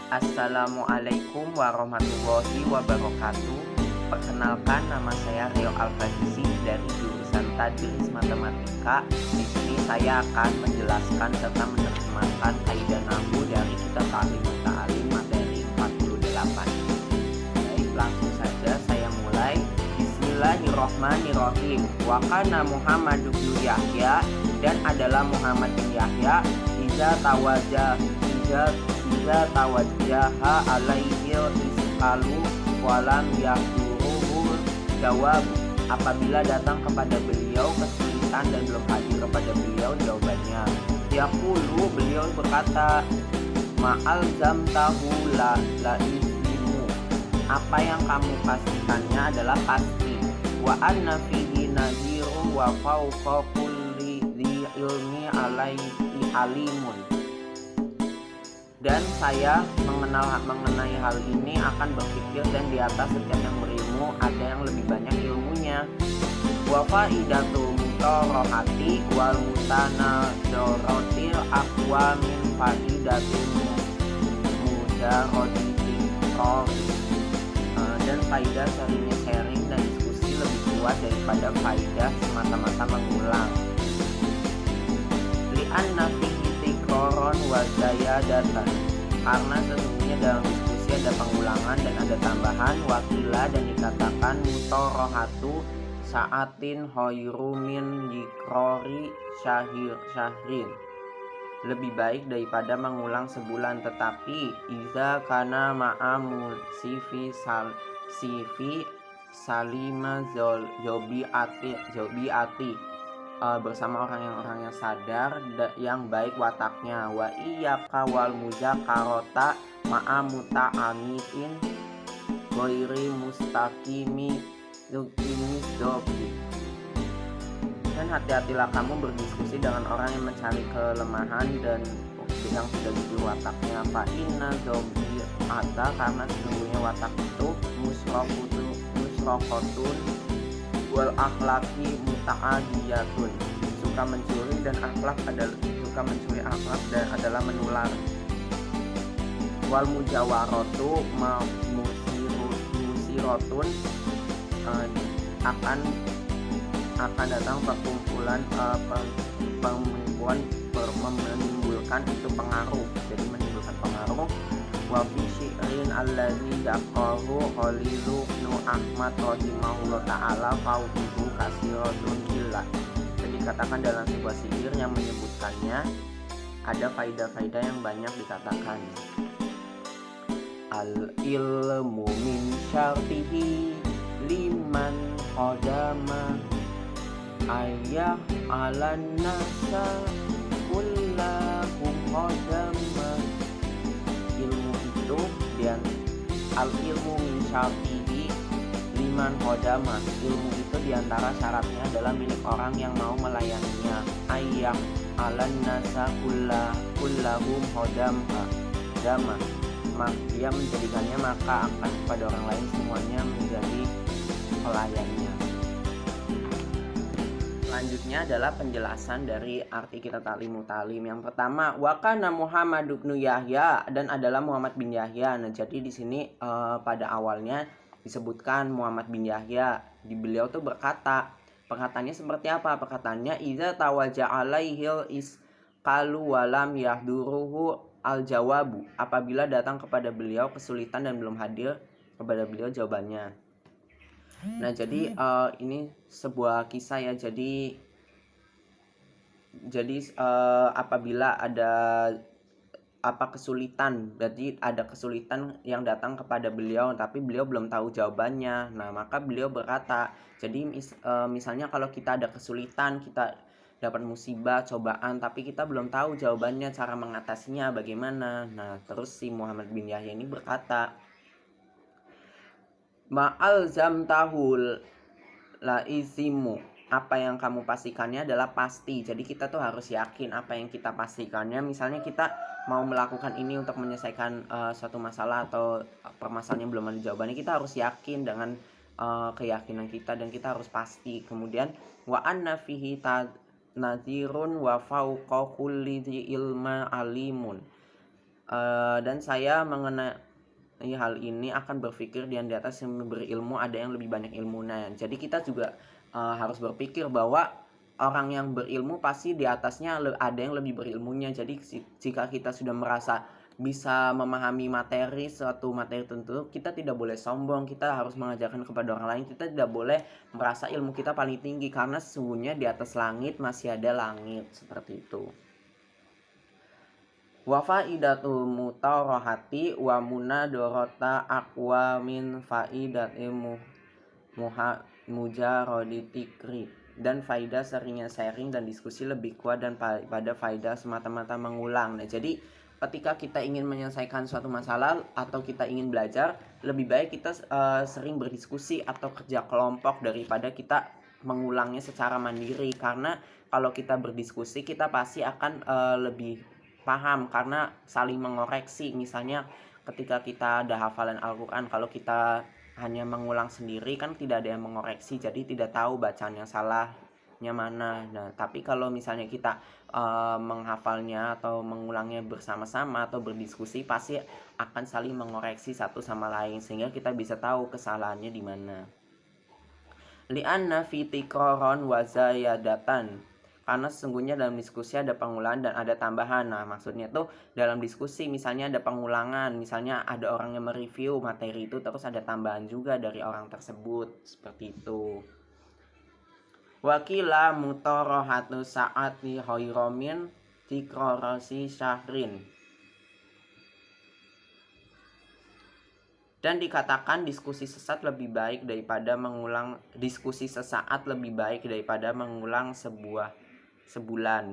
Assalamualaikum warahmatullahi wabarakatuh. Perkenalkan, nama saya Rio Alfadisi dari jurusan Tadris Matematika. Di sini saya akan menjelaskan serta menerjemahkan kaidah nahwu dari kitab Ta'lim Muta'alim materi 48. Baik, langsung saja saya mulai. Bismillahirrohmanirrohim. Wa kana Muhammad bin Yahya, dan adalah Muhammad bin Yahya, iza tawajjaha alaihil iskalu walam yahduruhul jawab, apabila datang kepada beliau kesulitan dan belum hadir kepada beliau jawabannya. Yaqulu, beliau berkata, ma'al zamtahu la islimu, apa yang kamu pastikannya adalah pasti. Wa anna fihi naziru wa fawqa kulli dhi ilmi alaihi alimun, dan saya mengenai hal ini akan berpikir, dan di atas setiap yang berilmu ada yang lebih banyak ilmunya. Wa faidatul mutorohati wal mutanadzorotil aqwa min faidatil mudaroditi qori, dan faidah seringnya sharing dan diskusi lebih kuat daripada faidah semata-mata mengulang. Li'anna fihi tikroron wa zayadatan, karena sesungguhnya dalam diskusi ada pengulangan dan ada tambahan. Wakila, dan dikatakan mutorohatu saatin hoiru min yikrori syahrin, lebih baik daripada mengulang sebulan. Tetapi iza kana ma'amu sifi salima zobi ati, bersama orang yang sadar yang baik wataknya. Wa iyyaka wal muzakarota ma'a muta'amitin ghairi mustaqimi dobi, dan hati-hatilah kamu berdiskusi dengan orang yang mencari kelemahan dan yang tidak jujur wataknya. Fa inna zobi ata, karena sesungguhnya watak itu musrokotun wal akhlaki muta'adiyatun, suka mencuri dan akhlak adalah menular. Wal mujawarotu musirotun, akan datang perkumpulan menimbulkan itu pengaruh, jadi menimbulkan pengaruh. Wa fi syi'rin allazi daqahu Khalilu nu Ahmad rahimahullah ta'ala faudihu kasiratun illa, dan dikatakan dalam sebuah syair yang menyebutkannya ada faidah-faidah yang banyak dikatakan. Al ilmu min syartihi liman qadama ayah alan nasa kullahum qadama, ilmu itu dan al ilmu min syartihi liman qadama, ilmu itu diantara syaratnya adalah milik orang yang mau melayaninya. Ayah alan nasa kullahum qadama, dia menjadikannya maka akan kepada orang lain semuanya menjadi pelayannya. Selanjutnya adalah penjelasan dari arti kitab Ta'lim Muta'alim. Yang pertama, wa kana Muhammad bin Yahya, dan adalah Muhammad bin Yahya. Nah, jadi di sini pada awalnya disebutkan Muhammad bin Yahya. Di beliau tuh berkata, perkataannya seperti apa? Perkataannya iza tawaja alaihil iskalu walam yahduruhu al-jawabu, apabila datang kepada beliau kesulitan dan belum hadir kepada beliau jawabannya. Nah, jadi ini sebuah kisah ya. Jadi apabila ada kesulitan, berarti ada kesulitan yang datang kepada beliau tapi beliau belum tahu jawabannya. Nah, maka beliau berkata, jadi misalnya kalau kita ada kesulitan, kita dapat musibah, cobaan, tapi kita belum tahu jawabannya, cara mengatasinya bagaimana. Nah, terus si Muhammad bin Yahya ini berkata, ma'al zamtahul la isimu, apa yang kamu pastikannya adalah pasti. Jadi kita tuh harus yakin apa yang kita pastikannya. Misalnya kita mau melakukan ini untuk menyelesaikan suatu masalah atau permasalahan yang belum ada jawabannya, kita harus yakin dengan keyakinan kita, dan kita harus pasti. Kemudian wa anna fihi nadhirun wa fawqa kulli dhi ilma alimun, Dan saya mengenai hal ini akan berpikir di atas yang berilmu ada yang lebih banyak ilmunya. Jadi kita juga harus berpikir bahwa orang yang berilmu pasti di atasnya ada yang lebih berilmunya. Jadi jika kita sudah merasa bisa memahami suatu materi tentu, kita tidak boleh sombong. Kita harus mengajarkan kepada orang lain. Kita tidak boleh merasa ilmu kita paling tinggi, karena sesungguhnya di atas langit masih ada langit, seperti itu. Wa faidatul mutarohati wa munadorota aqwa min faidati mujarodi tikri. Dan faidah seringnya sharing dan diskusi lebih kuat dan pada faidah semata-mata mengulang. Nah, jadi ketika kita ingin menyelesaikan suatu masalah atau kita ingin belajar, lebih baik kita sering berdiskusi atau kerja kelompok daripada kita mengulangnya secara mandiri. Karena kalau kita berdiskusi, kita pasti akan lebih paham karena saling mengoreksi. Misalnya ketika kita ada hafalan Al-Quran, kalau kita hanya mengulang sendiri kan tidak ada yang mengoreksi, jadi tidak tahu bacaan yang salahnya mana. Nah, tapi kalau misalnya kita menghafalnya atau mengulangnya bersama-sama atau berdiskusi, pasti akan saling mengoreksi satu sama lain sehingga kita bisa tahu kesalahannya di mana. Li'anna fi tikroron wa zayadatan, karena sesungguhnya dalam diskusi ada pengulangan dan ada tambahan. Nah, maksudnya tuh dalam diskusi misalnya ada pengulangan, misalnya ada orang yang mereview materi itu terus ada tambahan juga dari orang tersebut, seperti itu. Wakila mutorohatu sa'ati hoiromin tikrorosi syahrin. Dan dikatakan diskusi sesaat lebih baik daripada mengulang sebulan.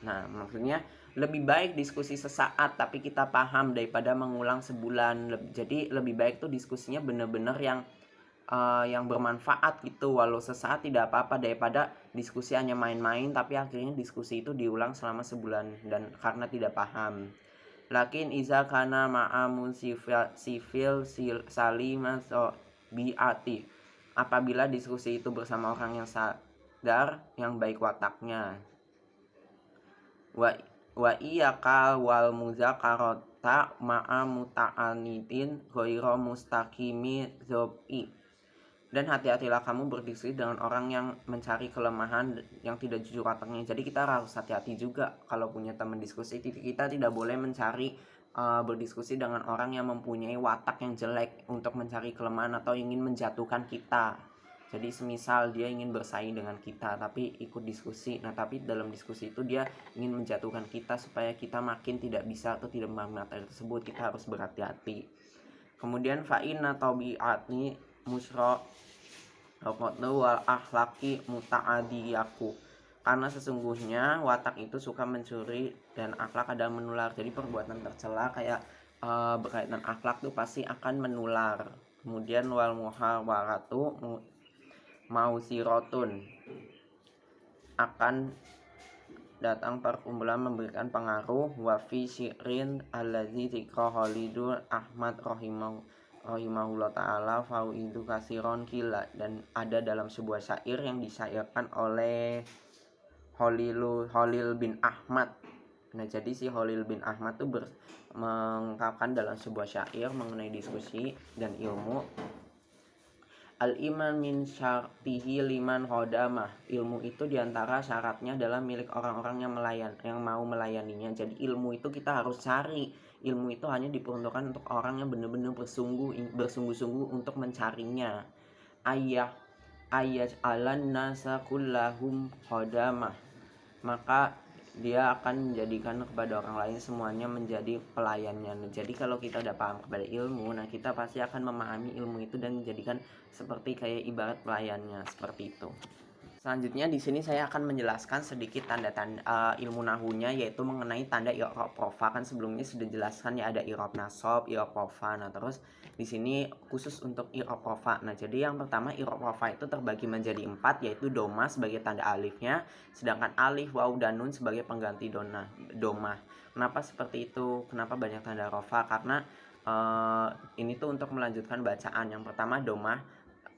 Nah, maksudnya lebih baik diskusi sesaat tapi kita paham daripada mengulang sebulan. Jadi lebih baik tuh diskusinya bener-bener yang bermanfaat gitu, walau sesaat tidak apa-apa daripada diskusi hanya main-main tapi akhirnya diskusi itu diulang selama sebulan dan karena tidak paham. Lakin iza kana ma'amun sivil salimah biati, apabila diskusi itu bersama orang yang sadar, yang baik wataknya. Wa iyaka wal muzakarota ma'a muta'anitin ghaira mustaqimi zobi. Dan hati-hatilah kamu berdiskusi dengan orang yang mencari kelemahan, yang tidak jujur wataknya. Jadi kita harus hati-hati juga kalau punya teman diskusi. Kita tidak boleh mencari berdiskusi dengan orang yang mempunyai watak yang jelek untuk mencari kelemahan atau ingin menjatuhkan kita. Jadi semisal dia ingin bersaing dengan kita tapi ikut diskusi, nah tapi dalam diskusi itu dia ingin menjatuhkan kita supaya kita makin tidak bisa atau tidak memahami materi tersebut. Kita harus berhati-hati. Kemudian fa'inna tabi'atni musra wal akhlaki muta'adiyaku, karena sesungguhnya watak itu suka mencuri dan akhlak adalah menular. Jadi perbuatan tercela kayak berkaitan akhlak tuh pasti akan menular. Kemudian wal muhawaratu mausirotun, akan datang perkumpulan memberikan pengaruh. Wa fi syi'rin allazi dzikra Khalidul Ahmad rahimahullah ta'ala fau'idu kasiron kila, dan ada dalam sebuah syair yang disyairkan oleh Khalil bin Ahmad. Nah, jadi si Khalil bin Ahmad tuh mengungkapkan dalam sebuah syair mengenai diskusi dan ilmu. Al-iman min syartihi liman khodamah, ilmu itu diantara syaratnya adalah milik orang-orang yang mau melayaninya. Jadi ilmu itu kita harus cari. Ilmu itu hanya diperuntukkan untuk orang yang benar-benar bersungguh-sungguh untuk mencarinya. Ayat alan nasa kullahum khodamah, maka dia akan menjadikan kepada orang lain semuanya menjadi pelayannya. Jadi kalau kita udah paham kepada ilmu, nah kita pasti akan memahami ilmu itu dan menjadikan seperti kayak ibarat pelayannya, seperti itu. Selanjutnya di sini saya akan menjelaskan sedikit tanda-tanda ilmu nahunya, yaitu mengenai tanda i'rab rofa. Kan sebelumnya sudah jelaskan ya, ada i'rab nasab, i'rab rofa. Nah, terus di sini khusus untuk i'rab rofa. Nah, jadi yang pertama i'rab rofa itu terbagi menjadi 4, yaitu doma sebagai tanda alifnya, sedangkan alif, waw, dan nun sebagai pengganti doma. Kenapa seperti itu? Kenapa banyak tanda rofa? Karena ini tuh untuk melanjutkan bacaan. Yang pertama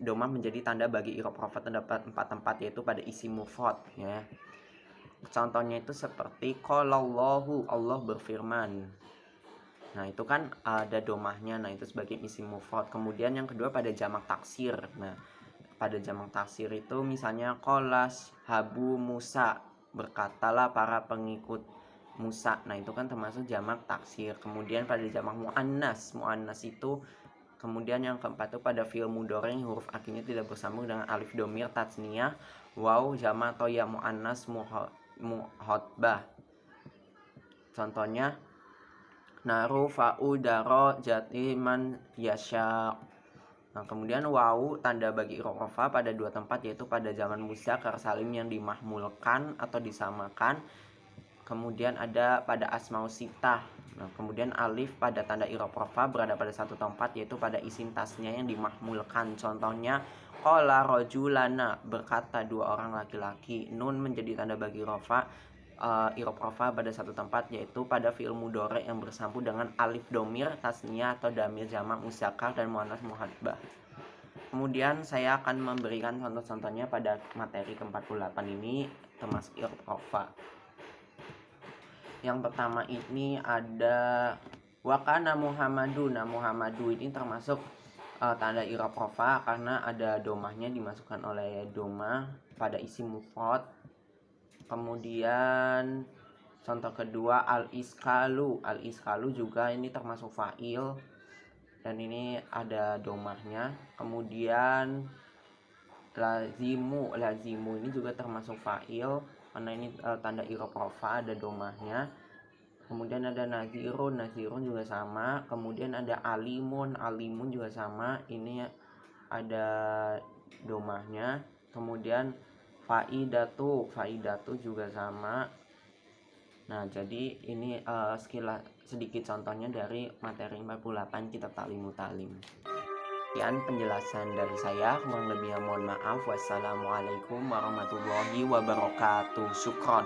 domah menjadi tanda bagi i'rab rofa terdapat 4 tempat, yaitu pada isim mufrad ya. Contohnya itu seperti qalallahu, Allah berfirman. Nah, itu kan ada domahnya. Nah, itu sebagai isim mufrad. Kemudian yang kedua pada jamak taksir. Nah, pada jamak taksir itu misalnya kolas habu Musa, berkatalah para pengikut Musa. Nah, itu kan termasuk jamak taksir. Kemudian pada jamak muannas. Muannas itu kemudian yang keempat itu pada fi'il mudhari huruf akhirnya tidak bersambung dengan alif domir tasniyah waw jamak atau ya muannas muhotbah. Contohnya naru fa'u daro jatiman yasha. Nah, kemudian wawu tanda bagi i'rab rafa pada dua tempat, yaitu pada zaman muzakkar salim yang dimahmulkan atau disamakan. Kemudian ada pada asmaul sittah. Nah, kemudian alif pada tanda i'rab rafa berada pada satu tempat, yaitu pada isim tasnya yang dimahmulkan. Contohnya qala rajulana, berkata dua orang laki-laki. Nun menjadi tanda bagi rafa i'rab rafa pada satu tempat, yaitu pada fi'il mudhari yang bersambung dengan alif domir tasniyah atau damir jamak muzakkar dan muannas muhabbah. Kemudian saya akan memberikan contoh-contohnya pada materi ke-48 ini termasuk i'rab rafa. Yang pertama ini ada wakana Muhammadun. Nah, Muhammadu ini termasuk tanda i'rab rafa karena ada domahnya, dimasukkan oleh domah pada isim mufrad. Kemudian contoh kedua al-iskalu. Al-iskalu juga ini termasuk fa'il dan ini ada domahnya. Kemudian lazimu. Lazimu ini juga termasuk fa'il karena ini tanda i'rab rafa, ada domahnya. Kemudian ada nazirun. Nazirun juga sama. Kemudian ada alimun. Alimun juga sama, ini ada domahnya. Kemudian faidatu. Faidatu juga sama. Nah, jadi ini sedikit contohnya dari materi 48 kitab Ta'limut Ta'lim. Sekian penjelasan dari saya, kurang lebihnya mohon maaf. Wassalamualaikum warahmatullahi wabarakatuh. Syukron.